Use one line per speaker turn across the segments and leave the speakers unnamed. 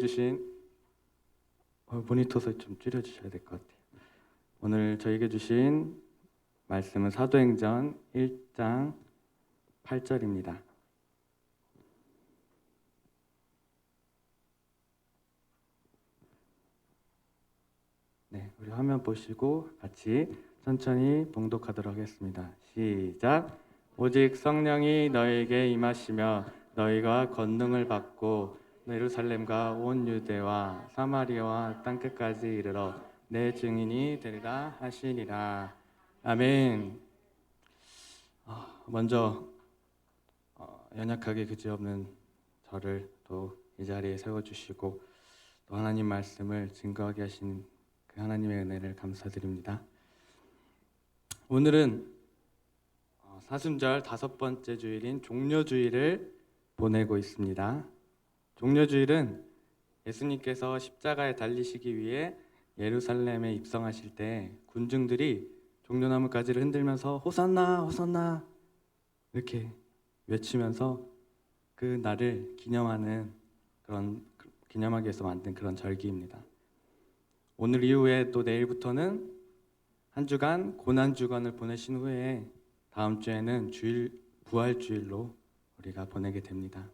주신 모니터 소리 좀 줄여주셔야 될 것 같아요. 오늘 저에게 주신 말씀은 사도행전 1장 8절입니다. 네, 우리 화면 보시고 같이 천천히 봉독하도록 하겠습니다. 시작. 오직 성령이 너희에게 임하시며 너희가 권능을 받고 예루살렘과 온 유대와 사마리아와 땅끝까지 이르러 내 증인이 되리라 하시니라. 아멘. 먼저 연약하게 그지없는 저를 또 이 자리에 세워주시고 또 하나님 말씀을 증거하게 하신 그 하나님의 은혜를 감사드립니다. 오늘은 사순절 5번째 주일인 종려주일을 보내고 있습니다. 종려주일은 예수님께서 십자가에 달리시기 위해 예루살렘에 입성하실 때 군중들이 종려나무 가지를 흔들면서 호산나 호산나 이렇게 외치면서 그 날을 기념하기 위해서 만든 그런 절기입니다. 오늘 이후에 또 내일부터는 한 주간 고난주간을 보내신 후에 다음 주에는 부활주일로 우리가 보내게 됩니다.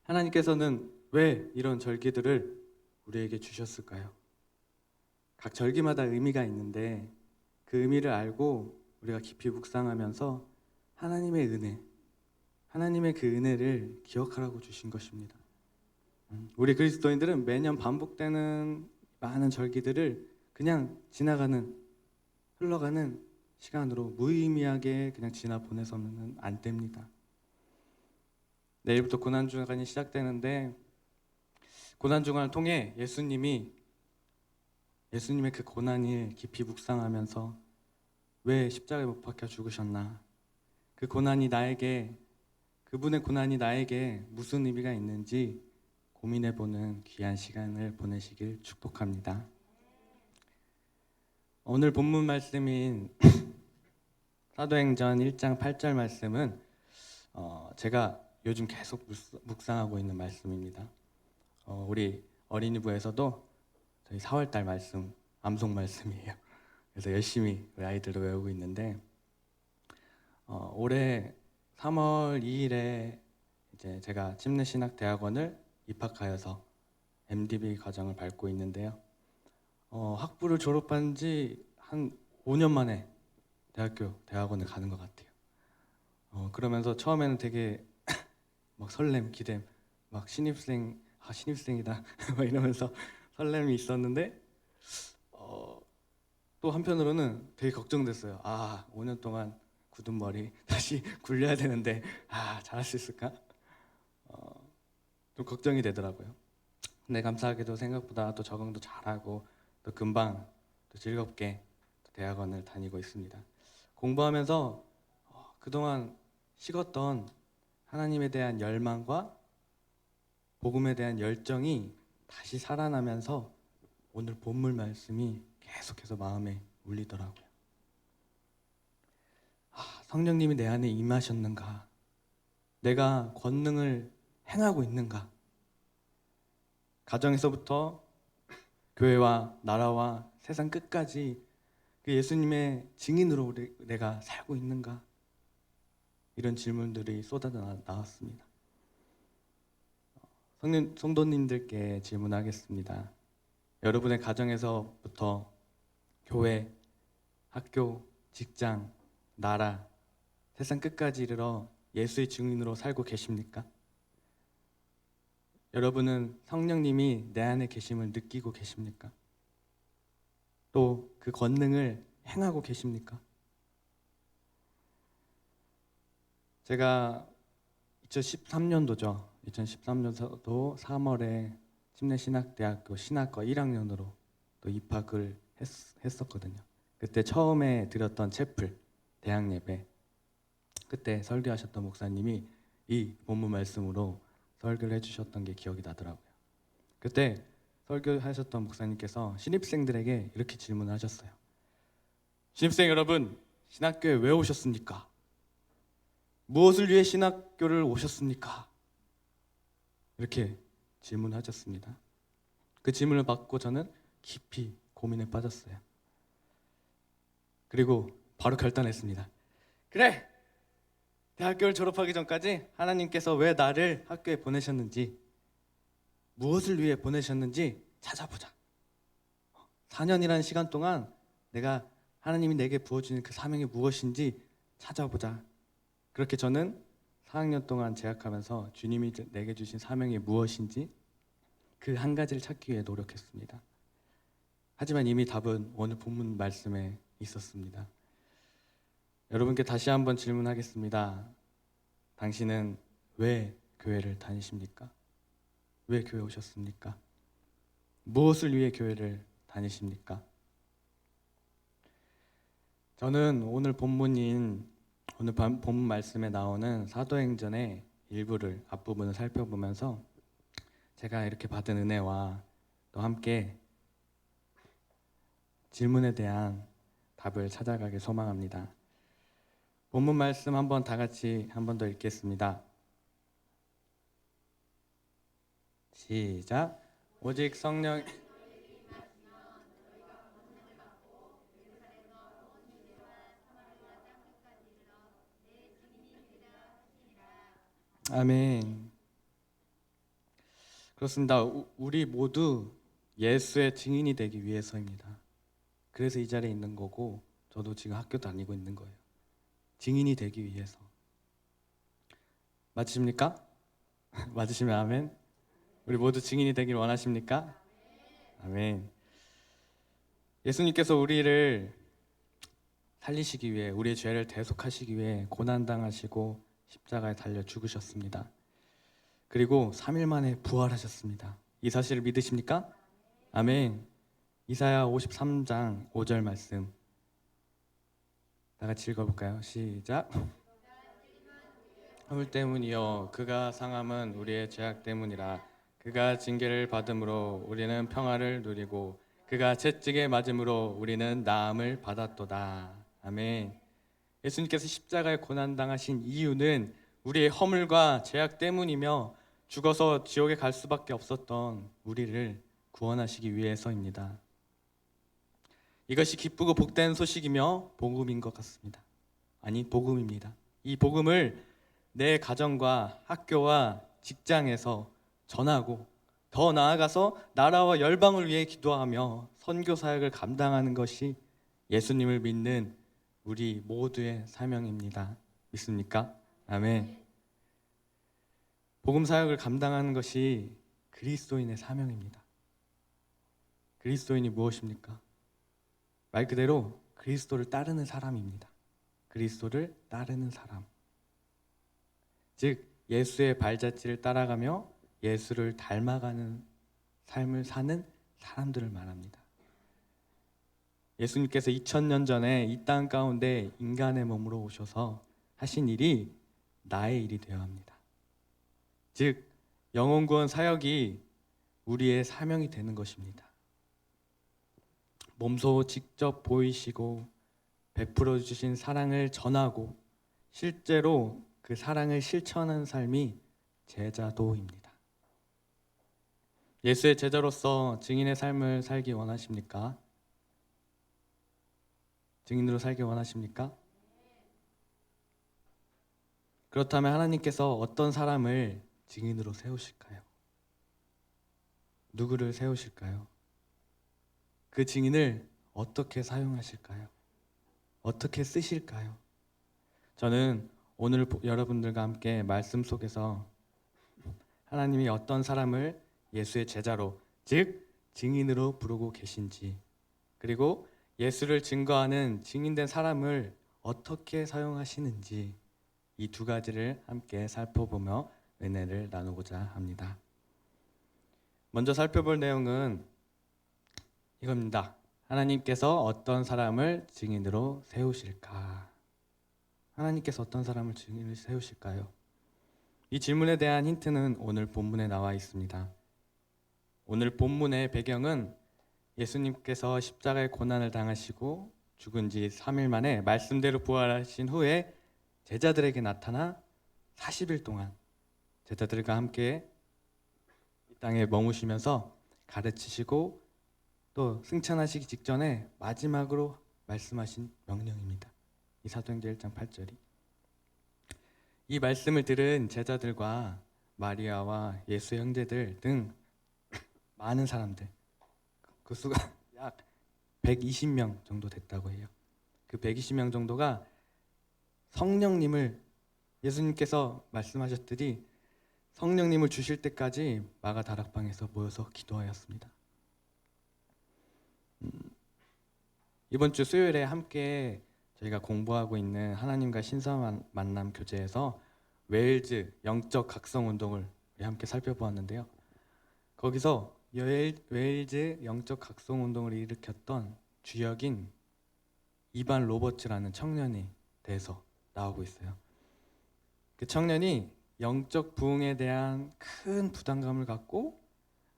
하나님께서는 왜 이런 절기들을 우리에게 주셨을까요? 각 절기마다 의미가 있는데 그 의미를 알고 우리가 깊이 묵상하면서 하나님의 그 은혜를 기억하라고 주신 것입니다. 우리 그리스도인들은 매년 반복되는 많은 절기들을 그냥 흘러가는 시간으로 무의미하게 그냥 지나 보내서는 안 됩니다. 내일부터 고난주간이 시작되는데 고난주간을 통해 예수님의 그 고난을 깊이 묵상하면서 왜 십자가에 못 박혀 죽으셨나, 그분의 고난이 나에게 무슨 의미가 있는지 고민해보는 귀한 시간을 보내시길 축복합니다. 오늘 본문 말씀인 사도행전 1장 8절 말씀은 제가 요즘 계속 묵상하고 있는 말씀입니다. 우리 어린이부에서도 저희 4월달 말씀, 암송 말씀이에요. 그래서 열심히 우리 아이들도 외우고 있는데 올해 3월 2일에 이제 제가 침례신학대학원을 입학하여서 MDB 과정을 밟고 있는데요. 학부를 졸업한 지 한 5년 만에 대학원을 가는 것 같아요. 그러면서 처음에는 되게 막 설렘, 기댐, 막 신입생이다 막 이러면서 설렘이 있었는데 또 한편으로는 되게 걱정됐어요. 5년 동안 굳은 머리 다시 굴려야 되는데 잘할 수 있을까? 좀 걱정이 되더라고요. 근데 감사하게도 생각보다 또 적응도 잘하고 또 금방 또 즐겁게 또 대학원을 다니고 있습니다. 공부하면서 그동안 식었던 하나님에 대한 열망과 복음에 대한 열정이 다시 살아나면서 오늘 본문 말씀이 계속해서 마음에 울리더라고요. 성령님이 내 안에 임하셨는가? 내가 권능을 행하고 있는가? 가정에서부터 교회와 나라와 세상 끝까지 그 예수님의 증인으로 내가 살고 있는가? 이런 질문들이 쏟아져 나왔습니다. 성도님들께 질문하겠습니다. 여러분의 가정에서부터 교회, 학교, 직장, 나라, 세상 끝까지 이르러 예수의 증인으로 살고 계십니까? 여러분은 성령님이 내 안에 계심을 느끼고 계십니까? 또 그 권능을 행하고 계십니까? 제가 2013년도죠. 2013년도 3월에 침례신학대학교 신학과 1학년으로 또 입학을 했었거든요. 그때 처음에 드렸던 채플, 대학예배, 그때 설교하셨던 목사님이 이 본문 말씀으로 설교를 해주셨던 게 기억이 나더라고요. 그때 설교하셨던 목사님께서 신입생들에게 이렇게 질문을 하셨어요. 신입생 여러분, 신학교에 왜 오셨습니까? 무엇을 위해 신학교를 오셨습니까? 이렇게 질문하셨습니다. 그 질문을 받고 저는 깊이 고민에 빠졌어요. 그리고 바로 결단했습니다. 그래! 대학교를 졸업하기 전까지 하나님께서 왜 나를 학교에 보내셨는지, 무엇을 위해 보내셨는지 찾아보자. 4년이라는 시간 동안 내가 하나님이 내게 부어주는 그 사명이 무엇인지 찾아보자. 그렇게 저는 4학년 동안 재학하면서 주님이 내게 주신 사명이 무엇인지 그 한 가지를 찾기 위해 노력했습니다. 하지만 이미 답은 오늘 본문 말씀에 있었습니다. 여러분께 다시 한번 질문하겠습니다. 당신은 왜 교회를 다니십니까? 왜 교회 오셨습니까? 무엇을 위해 교회를 다니십니까? 저는 오늘 본문 말씀에 나오는 사도행전의 일부를 앞부분을 살펴보면서 제가 이렇게 받은 은혜와 또 함께 질문에 대한 답을 찾아가길 소망합니다. 본문 말씀 한번 다 같이 한 번 더 읽겠습니다. 시작. 오직 성령 아멘. 그렇습니다. 우리 모두 예수의 증인이 되기 위해서입니다. 그래서 이 자리에 있는 거고 저도 지금 학교 다니고 있는 거예요. 증인이 되기 위해서. 맞으십니까? 맞으시면 아멘. 우리 모두 증인이 되길 원하십니까? 아멘. 예수님께서 우리를 살리시기 위해, 우리의 죄를 대속하시기 위해 고난당하시고 십자가에 달려 죽으셨습니다. 그리고 3일 만에 부활하셨습니다. 이 사실을 믿으십니까? 아멘. 이사야 53장 5절 말씀 다 같이 읽어볼까요? 시작. 허물 때문이요 그가 상함은 우리의 죄악 때문이라. 그가 징계를 받음으로 우리는 평화를 누리고 그가 채찍에 맞음으로 우리는 나음을 받았도다. 아멘. 예수님께서 십자가에 고난당하신 이유는 우리의 허물과 죄악 때문이며 죽어서 지옥에 갈 수밖에 없었던 우리를 구원하시기 위해서입니다. 이것이 기쁘고 복된 소식이며 복음인 것 같습니다. 아니, 복음입니다. 이 복음을 내 가정과 학교와 직장에서 전하고 더 나아가서 나라와 열방을 위해 기도하며 선교 사역을 감당하는 것이 예수님을 믿는 우리 모두의 사명입니다. 믿습니까? 아멘. 복음 사역을 감당하는 것이 그리스도인의 사명입니다. 그리스도인이 무엇입니까? 말 그대로 그리스도를 따르는 사람입니다. 그리스도를 따르는 사람. 즉 예수의 발자취를 따라가며 예수를 닮아가는 삶을 사는 사람들을 말합니다. 예수님께서 2000년 전에 이 땅 가운데 인간의 몸으로 오셔서 하신 일이 나의 일이 되어야 합니다. 즉 영혼구원 사역이 우리의 사명이 되는 것입니다. 몸소 직접 보이시고 베풀어 주신 사랑을 전하고 실제로 그 사랑을 실천하는 삶이 제자도입니다. 예수의 제자로서 증인의 삶을 살기 원하십니까? 증인으로 살기 원하십니까? 그렇다면 하나님께서 어떤 사람을 증인으로 세우실까요? 누구를 세우실까요? 그 증인을 어떻게 사용하실까요? 어떻게 쓰실까요? 저는 오늘 여러분들과 함께 말씀 속에서 하나님이 어떤 사람을 예수의 제자로, 즉 증인으로 부르고 계신지, 그리고 예수를 증거하는 증인된 사람을 어떻게 사용하시는지 이 두 가지를 함께 살펴보며 은혜를 나누고자 합니다. 먼저 살펴볼 내용은 이겁니다. 하나님께서 어떤 사람을 증인으로 세우실까? 하나님께서 어떤 사람을 증인으로 세우실까요? 이 질문에 대한 힌트는 오늘 본문에 나와 있습니다. 오늘 본문의 배경은 예수님께서 십자가의 고난을 당하시고 죽은 지 3일 만에 말씀대로 부활하신 후에 제자들에게 나타나 40일 동안 제자들과 함께 땅에 머무시면서 가르치시고 또 승천하시기 직전에 마지막으로 말씀하신 명령입니다. 이 사도행전 1장 8절이. 이 말씀을 들은 제자들과 마리아와 예수의 형제들 등 많은 사람들, 그 수가 약 120명 정도 됐다고 해요. 그 120명 정도가 성령님을, 예수님께서 말씀하셨듯이 성령님을 주실 때까지 마가 다락방에서 모여서 기도하였습니다. 이번 주 수요일에 함께 저희가 공부하고 있는 하나님과 신사 만남 교재에서 웨일즈 영적 각성 운동을 우리 함께 살펴보았는데요. 거기서 웨일즈 영적 각성 운동을 일으켰던 주역인 이반 로버츠라는 청년에 대해서 나오고 있어요. 그 청년이 영적 부흥에 대한 큰 부담감을 갖고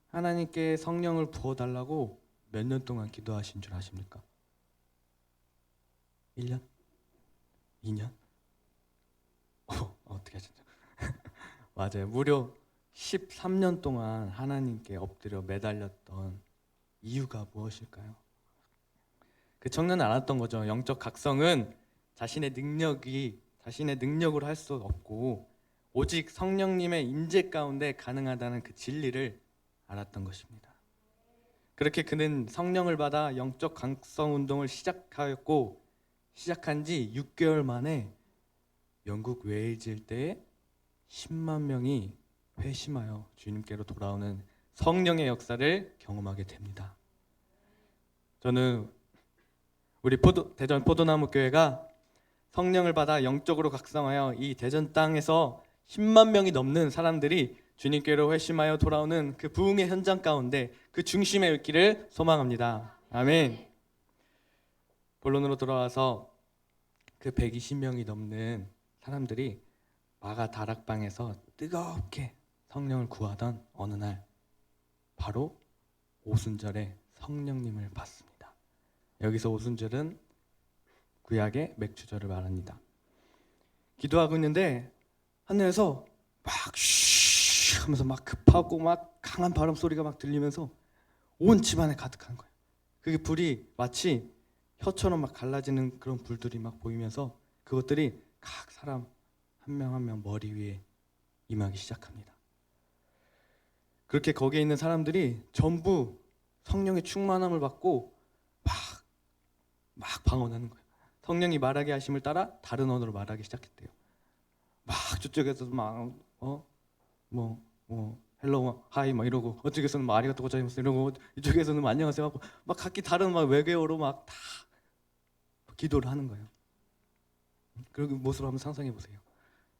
하나님께 성령을 부어달라고 몇 년 동안 기도하신 줄 아십니까? 1년? 2년? 어떻게 하셨죠? 맞아요. 무려 13년 동안 하나님께 엎드려 매달렸던 이유가 무엇일까요? 그 청년은 알았던 거죠. 영적 각성은 자신의 능력으로 할 수 없고 오직 성령님의 인재 가운데 가능하다는 그 진리를 알았던 것입니다. 그렇게 그는 성령을 받아 영적 각성 운동을 시작하였고, 시작한 지 6개월 만에 영국 웨일즈 일대에 10만 명이 회심하여 주님께로 돌아오는 성령의 역사를 경험하게 됩니다. 저는 우리 대전 포도나무 교회가 성령을 받아 영적으로 각성하여 이 대전 땅에서 10만 명이 넘는 사람들이 주님께로 회심하여 돌아오는 그 부흥의 현장 가운데 그 중심에 있기를 소망합니다. 아멘. 본론으로 돌아와서 그 120명이 넘는 사람들이 마가 다락방에서 뜨겁게 성령을 구하던 어느 날, 바로 오순절에 성령님을 받습니다. 여기서 오순절은 구약의 맥주절을 말합니다. 기도하고 있는데 하늘에서 막 쉬 하면서 막 급하고 막 강한 바람 소리가 막 들리면서 온 집안에 가득한 거예요. 그게 불이 마치 혀처럼 막 갈라지는 그런 불들이 막 보이면서 그것들이 각 사람 한 명 한 명 머리 위에 임하기 시작합니다. 그렇게 거기에 있는 사람들이 전부 성령의 충만함을 받고 막 방언하는 거예요. 성령이 말하게 하심을 따라 다른 언어로 말하기 시작했대요. 막 저쪽에서도 헬로 하이 막 이러고, 어쪽에서는 뭐 아리가또 고자이마스 이러고, 이쪽에서는 뭐 안녕하세요 하고 막 각기 다른 막 외계어로 막 다 기도를 하는 거예요. 그 모습을 한번 상상해 보세요.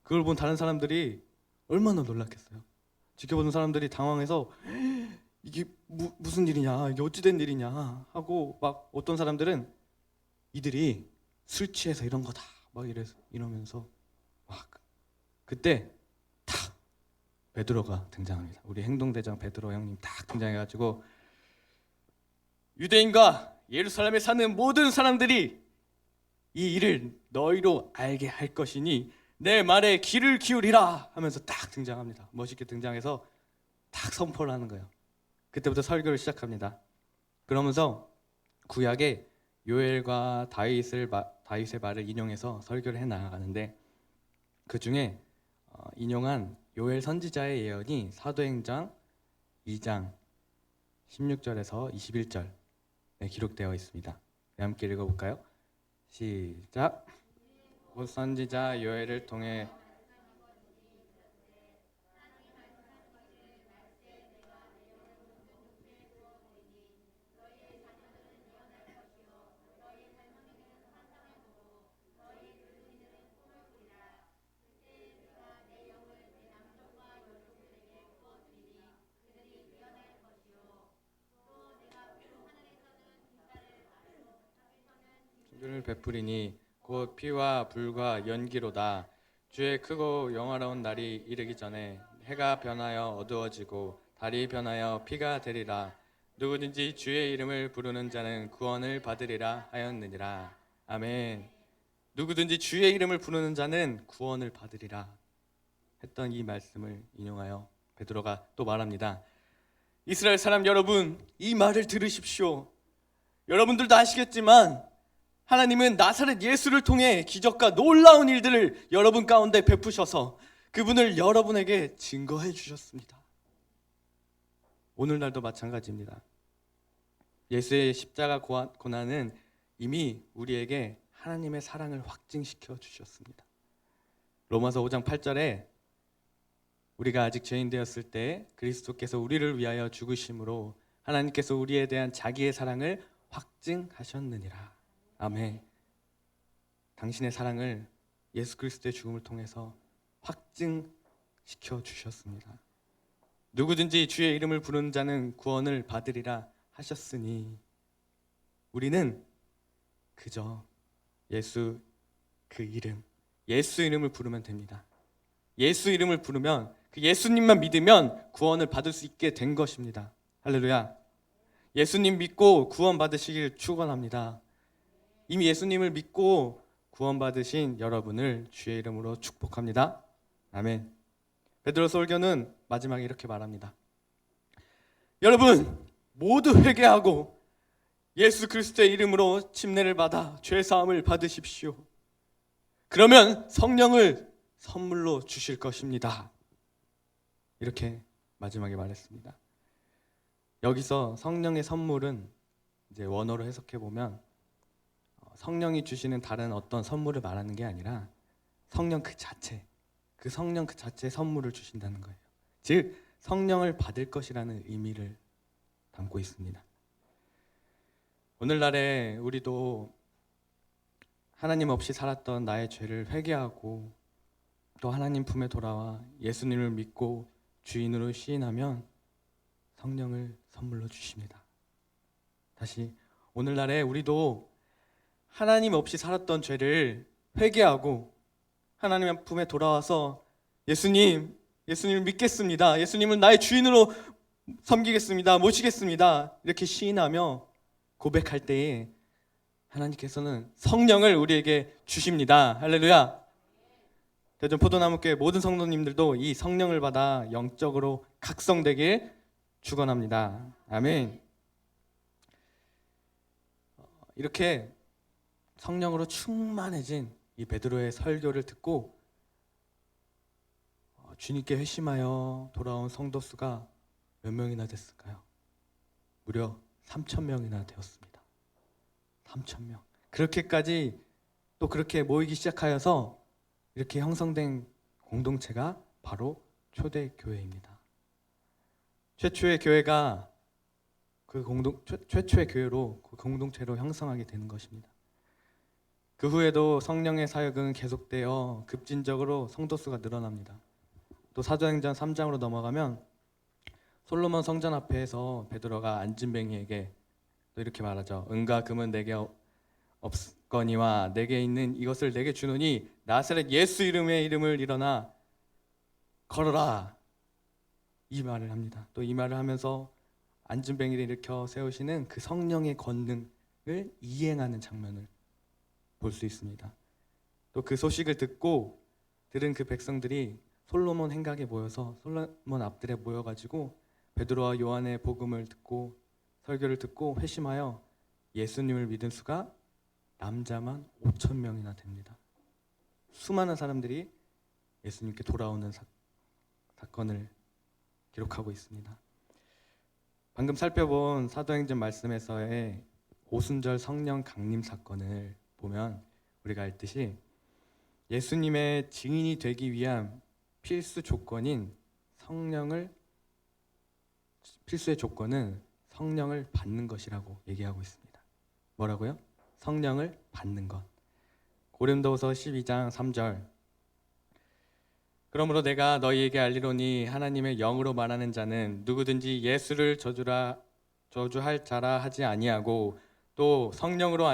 그걸 본 다른 사람들이 얼마나 놀랐겠어요. 지켜보는 사람들이 당황해서 이게 무슨 일이냐, 이게 어찌된 일이냐 하고, 막 어떤 사람들은 이들이 술 취해서 이런 거다 막 이러면서 막, 그때 탁 베드로가 등장합니다. 우리 행동대장 베드로 형님 딱 등장해가지고, 유대인과 예루살렘에 사는 모든 사람들이 이 일을 너희로 알게 할 것이니 내 말에 귀를 기울이라 하면서 딱 등장합니다. 멋있게 등장해서 딱 선포를 하는 거예요. 그때부터 설교를 시작합니다. 그러면서 구약의 요엘과 다윗의 말을 인용해서 설교를 해나가는데, 그 중에 인용한 요엘 선지자의 예언이 사도행전 2장 16절에서 21절에 기록되어 있습니다. 함께 읽어볼까요? 시작. 곧 선지자 요엘을 통해 를 베푸리니 곧 피와 불과 연기로다. 주의 크고 영화로운 날이 이르기 전에 해가 변하여 어두워지고 달이 변하여 피가 되리라. 누구든지 주의 이름을 부르는 자는 구원을 받으리라 하였느니라. 아멘. 누구든지 주의 이름을 부르는 자는 구원을 받으리라 했던 이 말씀을 인용하여 베드로가 또 말합니다. 이스라엘 사람 여러분, 이 말을 들으십시오. 여러분들도 아시겠지만 하나님은 나사렛 예수를 통해 기적과 놀라운 일들을 여러분 가운데 베푸셔서 그분을 여러분에게 증거해 주셨습니다. 오늘날도 마찬가지입니다. 예수의 십자가 고난은 이미 우리에게 하나님의 사랑을 확증시켜 주셨습니다. 로마서 5장 8절에 우리가 아직 죄인 되었을 때 그리스도께서 우리를 위하여 죽으심으로 하나님께서 우리에 대한 자기의 사랑을 확증하셨느니라. 아멘. 당신의 사랑을 예수 그리스도의 죽음을 통해서 확증시켜 주셨습니다. 누구든지 주의 이름을 부르는 자는 구원을 받으리라 하셨으니 우리는 그저 예수 그 이름, 예수 이름을 부르면 됩니다. 예수 이름을 부르면 그 예수님만 믿으면 구원을 받을 수 있게 된 것입니다. 할렐루야. 예수님 믿고 구원 받으시길 축원합니다. 이미 예수님을 믿고 구원 받으신 여러분을 주의 이름으로 축복합니다. 아멘. 베드로 설교는 마지막에 이렇게 말합니다. 여러분 모두 회개하고 예수 그리스도의 이름으로 침례를 받아 죄 사함을 받으십시오. 그러면 성령을 선물로 주실 것입니다. 이렇게 마지막에 말했습니다. 여기서 성령의 선물은 이제 원어로 해석해 보면 성령이 주시는 다른 어떤 선물을 말하는 게 아니라 성령 그 자체, 그 성령 그 자체의 선물을 주신다는 거예요. 즉 성령을 받을 것이라는 의미를 담고 있습니다. 오늘날에 우리도 하나님 없이 살았던 나의 죄를 회개하고 또 하나님 품에 돌아와 예수님을 믿고 주인으로 시인하면 성령을 선물로 주십니다. 다시 오늘날에 우리도 하나님 없이 살았던 죄를 회개하고 하나님 품에 돌아와서 예수님을 믿겠습니다. 예수님을 나의 주인으로 섬기겠습니다. 모시겠습니다. 이렇게 시인하며 고백할 때에 하나님께서는 성령을 우리에게 주십니다. 할렐루야. 대전 포도나무교회 모든 성도님들도 이 성령을 받아 영적으로 각성되길 축원합니다. 아멘. 이렇게 성령으로 충만해진 이 베드로의 설교를 듣고 주님께 회심하여 돌아온 성도 수가 몇 명이나 됐을까요? 무려 3,000명이나 되었습니다. 3,000명. 그렇게까지 또 그렇게 모이기 시작하여서 이렇게 형성된 공동체가 바로 초대교회입니다. 최초의 교회가 최초의 교회로 그 공동체로 형성하게 되는 것입니다. 그 후에도 성령의 사역은 계속되어 급진적으로 성도 수가 늘어납니다. 또 사도행전 3장으로 넘어가면 솔로몬 성전 앞에서 베드로가 안진뱅이에게 또 이렇게 말하죠. 은과 금은 내게 없거니와 내게 있는 이것을 내게 주노니 나사렛 예수 이름의 이름을 일어나 걸어라. 이 말을 합니다. 또 이 말을 하면서 안진뱅이를 일으켜 세우시는 그 성령의 권능을 이행하는 장면을 볼 수 있습니다. 또 그 소식을 들은 그 백성들이 솔로몬 행각에 모여서 솔로몬 앞들에 모여가지고 베드로와 요한의 복음을 듣고 설교를 듣고 회심하여 예수님을 믿은 수가 남자만 5,000명이나 됩니다. 수많은 사람들이 예수님께 돌아오는 사건을 기록하고 있습니다. 방금 살펴본 사도행전 말씀에서의 오순절 성령 강림 사건을 보면 우리가 알듯이 예수님의 증인이 되기 위한 필수의 조건은 성령을 받는 것이라고 얘기하고 있습니다. 뭐라고요? 성령을 받는 것. 고린도후서 12장 3절. 그러므로 내가 너희에게 알리노니 하나님의 영으로 말하는 자는 누구든지 예수를 저주할 자라 하지 아니하고 또 성령으로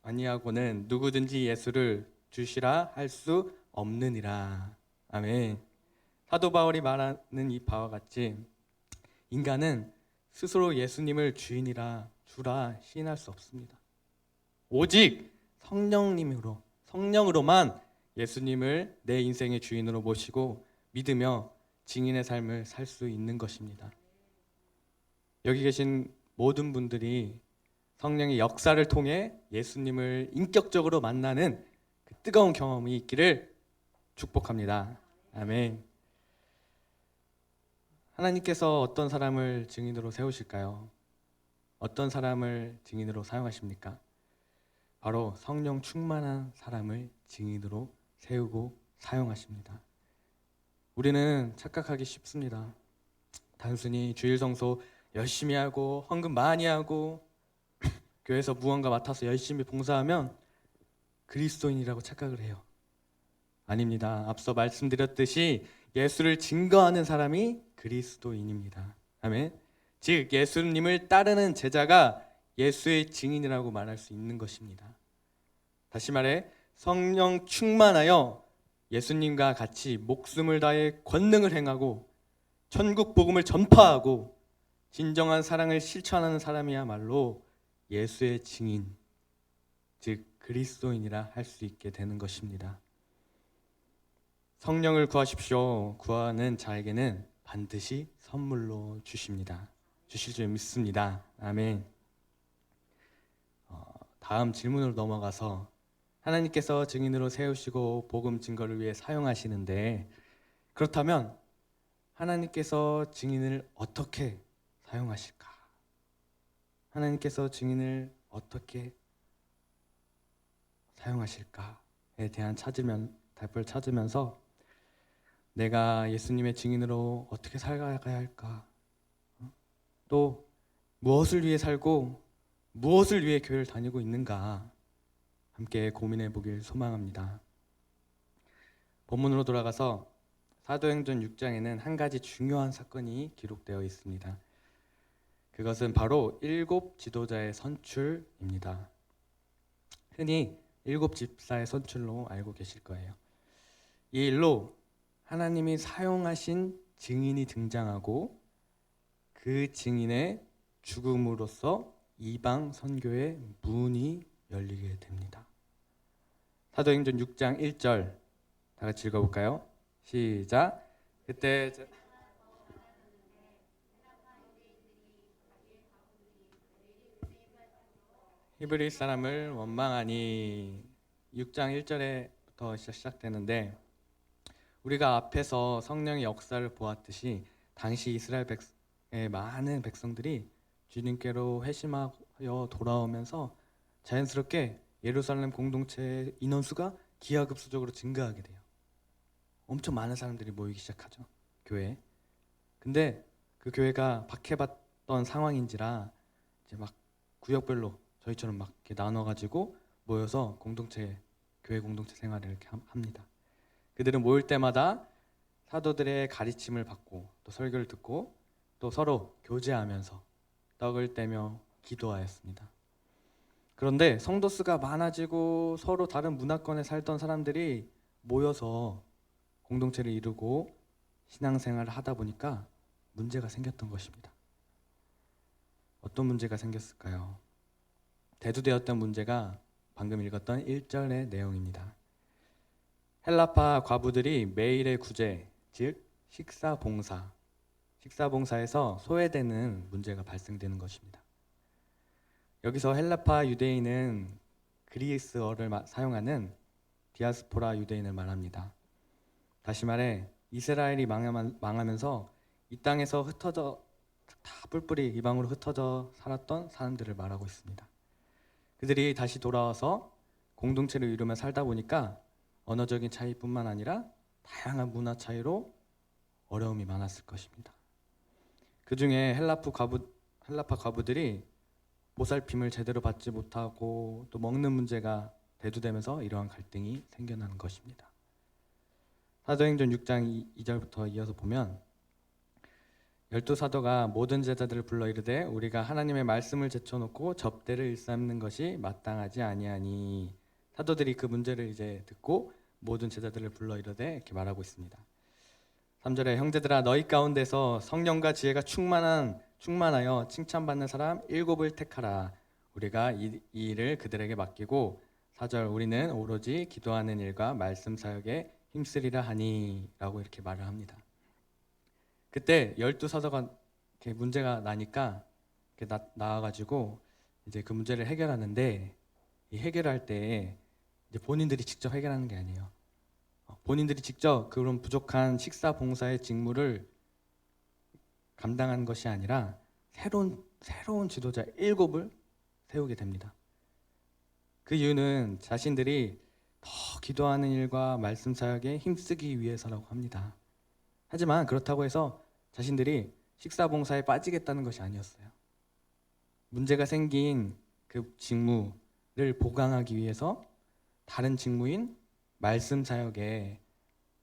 아니하고는 누구든지 예수를 주시라 할 수 없느니라. 아멘. 사도 바울이 말하는 이 바와 같이 인간은 스스로 예수님을 주라 시인할 수 없습니다. 오직 성령으로만 예수님을 내 인생의 주인으로 모시고 믿으며 증인의 삶을 살 수 있는 것입니다. 여기 계신 모든 분들이 성령의 역사를 통해 예수님을 인격적으로 만나는 그 뜨거운 경험이 있기를 축복합니다. 아멘. 하나님께서 어떤 사람을 증인으로 세우실까요? 어떤 사람을 증인으로 사용하십니까? 바로 성령 충만한 사람을 증인으로 세우고 사용하십니다. 우리는 착각하기 쉽습니다. 단순히 주일 성소 열심히 하고 헌금 많이 하고 교회에서 무언가 맡아서 열심히 봉사하면 그리스도인이라고 착각을 해요. 아닙니다. 앞서 말씀드렸듯이 예수를 증거하는 사람이 그리스도인입니다. 아멘. 즉 예수님을 따르는 제자가 예수의 증인이라고 말할 수 있는 것입니다. 다시 말해 성령 충만하여 예수님과 같이 목숨을 다해 권능을 행하고 천국 복음을 전파하고 진정한 사랑을 실천하는 사람이야말로 예수의 증인, 즉 그리스도인이라 할 수 있게 되는 것입니다. 성령을 구하십시오. 구하는 자에게는 반드시 선물로 주십니다. 주실 줄 믿습니다. 아멘. 다음 질문으로 넘어가서 하나님께서 증인으로 세우시고 복음 증거를 위해 사용하시는데, 그렇다면 하나님께서 증인을 어떻게 사용하실까? 하나님께서 증인을 어떻게 사용하실까에 대한 답을 찾으면서 내가 예수님의 증인으로 어떻게 살아가야 할까? 또 무엇을 위해 살고 무엇을 위해 교회를 다니고 있는가? 함께 고민해 보길 소망합니다. 본문으로 돌아가서 사도행전 6장에는 한 가지 중요한 사건이 기록되어 있습니다. 그것은 바로 7 지도자의 선출입니다. 흔히 7 집사의 선출로 알고 계실 거예요. 이 일로 하나님이 사용하신 증인이 등장하고 그 증인의 죽음으로써 이방 선교의 문이 열리게 됩니다. 사도행전 6장 1절 다 같이 읽어볼까요? 시작. 그때 히브리 사람을 원망하니 6장 1절에부터 시작되는데, 우리가 앞에서 성령의 역사를 보았듯이 당시 이스라엘 백성의 많은 백성들이 주님께로 회심하여 돌아오면서 자연스럽게 예루살렘 공동체의 인원수가 기하급수적으로 증가하게 돼요. 엄청 많은 사람들이 모이기 시작하죠, 교회에. 근데 그 교회가 박해받던 상황인지라 이제 막 구역별로 저희처럼 막 이렇게 나눠가지고 모여서 교회 공동체 생활을 이렇게 합니다. 그들은 모일 때마다 사도들의 가르침을 받고 또 설교를 듣고 또 서로 교제하면서 떡을 떼며 기도하였습니다. 그런데 성도 수가 많아지고 서로 다른 문화권에 살던 사람들이 모여서 공동체를 이루고 신앙생활을 하다 보니까 문제가 생겼던 것입니다. 어떤 문제가 생겼을까요? 대두되었던 문제가 방금 읽었던 1절의 내용입니다. 헬라파 과부들이 매일의 구제, 즉 식사봉사에서 소외되는 문제가 발생되는 것입니다. 여기서 헬라파 유대인은 그리스어를 사용하는 디아스포라 유대인을 말합니다. 다시 말해 이스라엘이 망하면서 이 땅에서 흩어져 다 뿔뿔이 이방으로 흩어져 살았던 사람들을 말하고 있습니다. 그들이 다시 돌아와서 공동체를 이루며 살다 보니까 언어적인 차이뿐만 아니라 다양한 문화 차이로 어려움이 많았을 것입니다. 그 중에 헬라파 과부들이 보살핌을 제대로 받지 못하고 또 먹는 문제가 대두되면서 이러한 갈등이 생겨나는 것입니다. 사도행전 6장 2절부터 이어서 보면 12사도가 모든 제자들을 불러 이르되 우리가 하나님의 말씀을 제쳐놓고 접대를 일삼는 것이 마땅하지 아니하니. 사도들이 그 문제를 이제 듣고 모든 제자들을 불러 이르되 이렇게 말하고 있습니다. 3절에 형제들아 너희 가운데서 성령과 지혜가 충만하여 칭찬받는 사람 7을 택하라. 우리가 이 일을 그들에게 맡기고 4절 우리는 오로지 기도하는 일과 말씀 사역에 힘쓰리라 하니 라고 이렇게 말을 합니다. 그때 12사도가 이렇게 문제가 나니까 나와가지고 이제 그 문제를 해결하는데, 이 해결할 때 이제 본인들이 직접 해결하는 게 아니에요. 본인들이 직접 그런 부족한 식사 봉사의 직무를 감당한 것이 아니라 새로운 지도자 7을 세우게 됩니다. 그 이유는 자신들이 더 기도하는 일과 말씀 사역에 힘쓰기 위해서라고 합니다. 하지만 그렇다고 해서 자신들이 식사 봉사에 빠지겠다는 것이 아니었어요. 문제가 생긴 그 직무를 보강하기 위해서 다른 직무인 말씀 사역에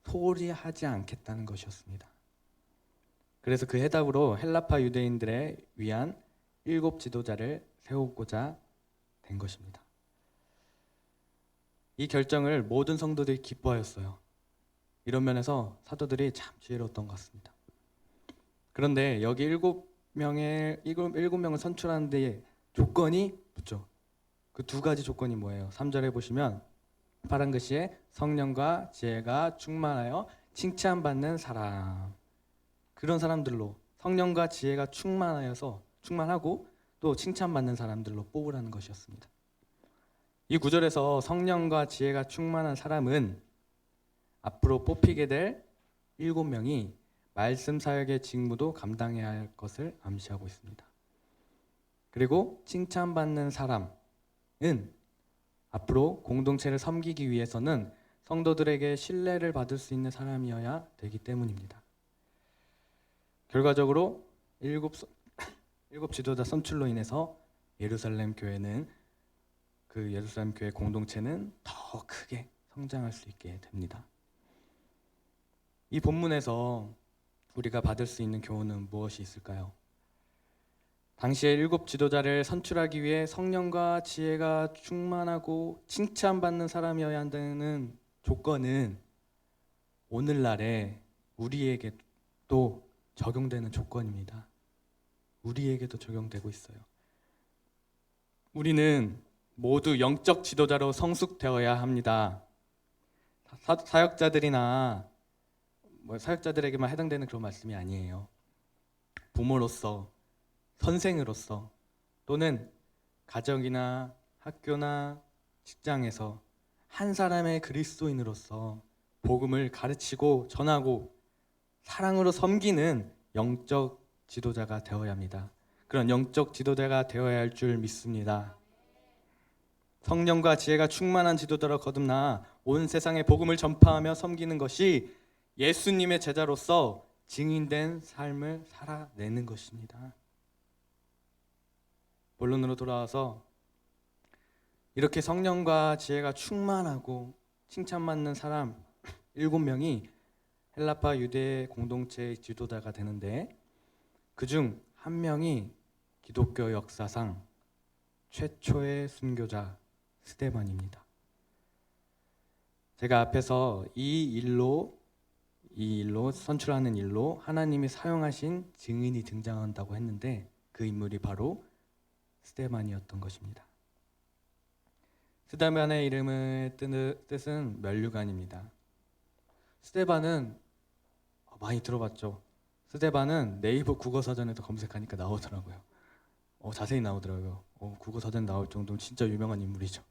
소홀히 하지 않겠다는 것이었습니다. 그래서 그 해답으로 헬라파 유대인들에 위한 7 지도자를 세우고자 된 것입니다. 이 결정을 모든 성도들이 기뻐하였어요. 이런 면에서 사도들이 참 지혜로웠던 것 같습니다. 그런데 여기 7명을 선출하는 데 조건이 붙죠. 그 2가지 조건이 뭐예요? 3절에 보시면 파란 글씨에 성령과 지혜가 충만하여 칭찬받는 사람, 그런 사람들로, 성령과 지혜가 충만하고 또 칭찬받는 사람들로 뽑으라는 것이었습니다. 이 구절에서 성령과 지혜가 충만한 사람은 앞으로 뽑히게 될 7명이 말씀 사역의 직무도 감당해야 할 것을 암시하고 있습니다. 그리고 칭찬받는 사람은 앞으로 공동체를 섬기기 위해서는 성도들에게 신뢰를 받을 수 있는 사람이어야 되기 때문입니다. 결과적으로 7 지도자 선출로 인해서 예루살렘 교회 공동체는 더 크게 성장할 수 있게 됩니다. 이 본문에서 우리가 받을 수 있는 교훈은 무엇이 있을까요? 당시에 7 지도자를 선출하기 위해 성령과 지혜가 충만하고 칭찬받는 사람이어야 한다는 조건은 오늘날에 우리에게도 적용되는 조건입니다. 우리에게도 적용되고 있어요. 우리는 모두 영적 지도자로 성숙되어야 합니다. 사역자들이나 사역자들에게만 해당되는 그런 말씀이 아니에요. 부모로서, 선생으로서, 또는 가정이나 학교나 직장에서 한 사람의 그리스도인으로서 복음을 가르치고 전하고 사랑으로 섬기는 영적 지도자가 되어야 합니다. 그런 영적 지도자가 되어야 할 줄 믿습니다. 성령과 지혜가 충만한 지도자로 거듭나 온 세상에 복음을 전파하며 섬기는 것이 예수님의 제자로서 증인된 삶을 살아내는 것입니다. 본론으로 돌아와서 이렇게 성령과 지혜가 충만하고 칭찬받는 사람 7명이 헬라파 유대 공동체의 지도자가 되는데, 그중 한 명이 기독교 역사상 최초의 순교자 스데반입니다. 제가 앞에서 이 일로 선출하는 일로 하나님이 사용하신 증인이 등장한다고 했는데, 그 인물이 바로 스데반이었던 것입니다. 스데반의 이름의 뜻은 면류관입니다. 스데반은 많이 들어봤죠. 스데반은 네이버 국어사전에서 검색하니까 나오더라고요. 자세히 나오더라고요. 국어사전에 나올 정도면 진짜 유명한 인물이죠.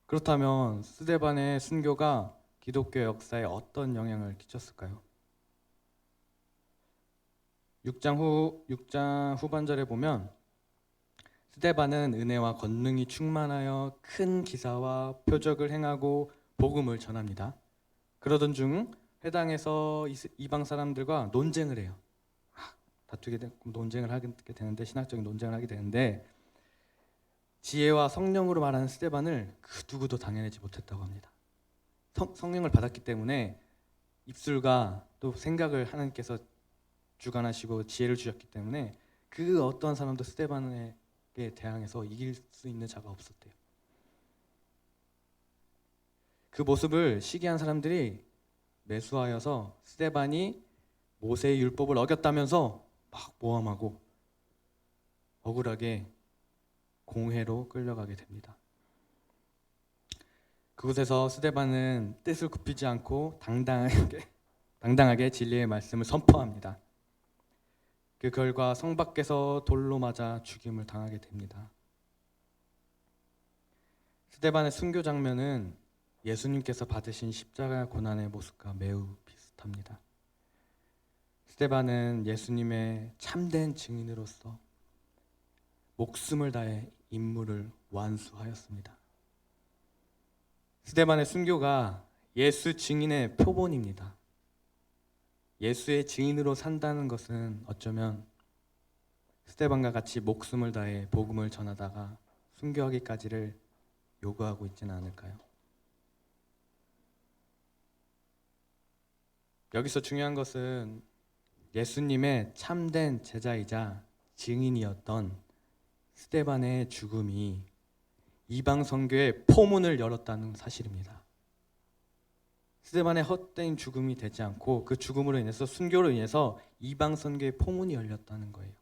그렇다면 스데반의 순교가 기독교 역사에 어떤 영향을 끼쳤을까요? 6장 후반절에 보면 스데반은 은혜와 권능이 충만하여 큰 기사와 표적을 행하고 복음을 전합니다. 그러던 중 회당에서 이방 사람들과 논쟁을 해요. 논쟁을 하게 되는데, 신학적인 논쟁을 하게 되는데, 지혜와 성령으로 말하는 스데반을 그 누구도 당해내지 못했다고 합니다. 성령을 받았기 때문에 입술과 또 생각을 하나님께서 주관하시고 지혜를 주셨기 때문에 그 어떠한 사람도 스데반에게 대항해서 이길 수 있는 자가 없었대요. 그 모습을 시기한 사람들이 매수하여서 스데반이 모세의 율법을 어겼다면서 막 모함하고 억울하게 공회로 끌려가게 됩니다. 그곳에서 스데반은 뜻을 굽히지 않고 당당하게 진리의 말씀을 선포합니다. 그 결과 성 밖에서 돌로 맞아 죽임을 당하게 됩니다. 스데반의 순교 장면은 예수님께서 받으신 십자가 고난의 모습과 매우 비슷합니다. 스데반은 예수님의 참된 증인으로서 목숨을 다해 임무를 완수하였습니다. 스데반의 순교가 예수 증인의 표본입니다. 예수의 증인으로 산다는 것은 어쩌면 스데반과 같이 목숨을 다해 복음을 전하다가 순교하기까지를 요구하고 있지는 않을까요? 여기서 중요한 것은 예수님의 참된 제자이자 증인이었던 스데반의 죽음이 이방 선교의 포문을 열었다는 사실입니다. 스데반의 헛된 죽음이 되지 않고 그 죽음으로 인해서 순교로 인해서 이방 선교의 포문이 열렸다는 거예요.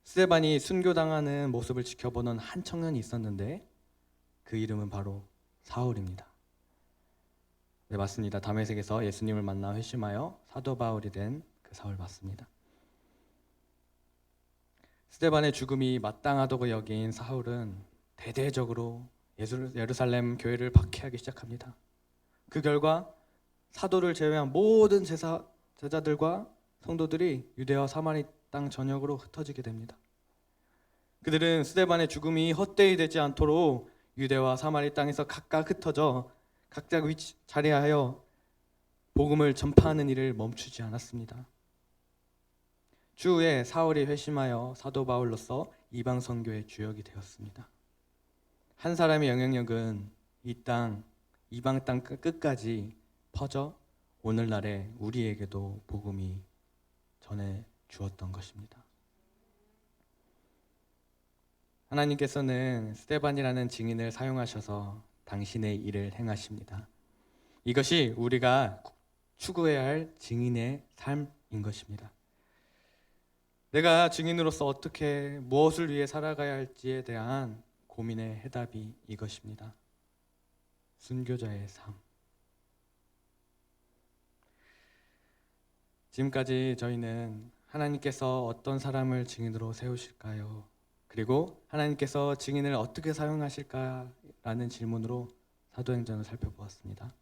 스데반이 순교당하는 모습을 지켜보는 한 청년이 있었는데 그 이름은 바로 사울입니다. 네, 맞습니다. 다메섹에서 예수님을 만나 회심하여 사도 바울이 된 그 사울 맞습니다. 스데반의 죽음이 마땅하다고 여긴 사울은 대대적으로 예루살렘 교회를 박해하기 시작합니다. 그 결과 사도를 제외한 모든 제자들과 성도들이 유대와 사마리 땅 전역으로 흩어지게 됩니다. 그들은 스데반의 죽음이 헛되이 되지 않도록 유대와 사마리 땅에서 각각 흩어져 각자 자리하여 복음을 전파하는 일을 멈추지 않았습니다. 추후에 사울이 회심하여 사도 바울로서 이방 선교의 주역이 되었습니다. 한 사람의 영향력은 이방 땅 끝까지 퍼져 오늘날의 우리에게도 복음이 전해 주었던 것입니다. 하나님께서는 스데반이라는 증인을 사용하셔서 당신의 일을 행하십니다. 이것이 우리가 추구해야 할 증인의 삶인 것입니다. 내가 증인으로서 어떻게 무엇을 위해 살아가야 할지에 대한 고민의 해답이 이것입니다. 순교자의 삶. 지금까지 저희는 하나님께서 어떤 사람을 증인으로 세우실까요? 그리고 하나님께서 증인을 어떻게 사용하실까라는 질문으로 사도행전을 살펴보았습니다.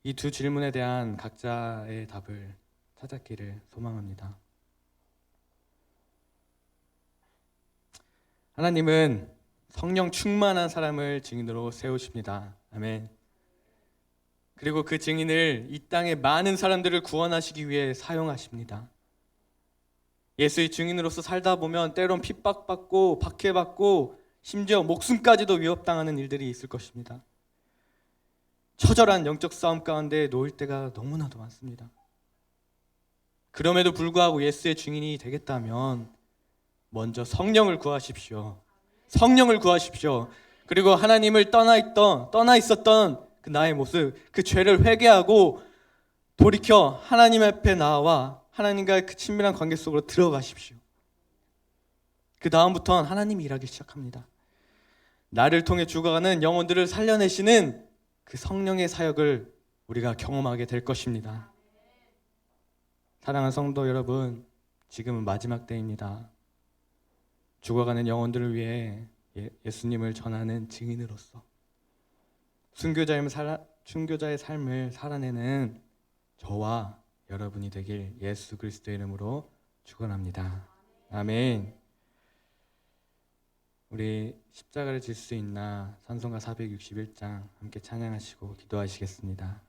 이 두 질문에 대한 각자의 답을 찾았기를 소망합니다. 하나님은 성령 충만한 사람을 증인으로 세우십니다. 아멘. 그리고 그 증인을 이 땅의 많은 사람들을 구원하시기 위해 사용하십니다. 예수의 증인으로서 살다 보면 때론 핍박받고 박해받고 심지어 목숨까지도 위협당하는 일들이 있을 것입니다. 처절한 영적 싸움 가운데 놓일 때가 너무나도 많습니다. 그럼에도 불구하고 예수의 증인이 되겠다면 먼저 성령을 구하십시오. 성령을 구하십시오. 그리고 하나님을 떠나 있었던 그 나의 모습, 그 죄를 회개하고 돌이켜 하나님 앞에 나와 하나님과의 그 친밀한 관계 속으로 들어가십시오. 그 다음부터는 하나님이 일하기 시작합니다. 나를 통해 죽어가는 영혼들을 살려내시는 그 성령의 사역을 우리가 경험하게 될 것입니다. 사랑하는 성도 여러분, 지금은 마지막 때입니다. 죽어가는 영혼들을 위해 예수님을 전하는 증인으로서 순교자의 삶을 살아내는 저와 여러분이 되길 예수 그리스도의 이름으로 축원합니다. 아멘. 우리 십자가를 질 수 있나 찬송가 461장 함께 찬양하시고 기도하시겠습니다.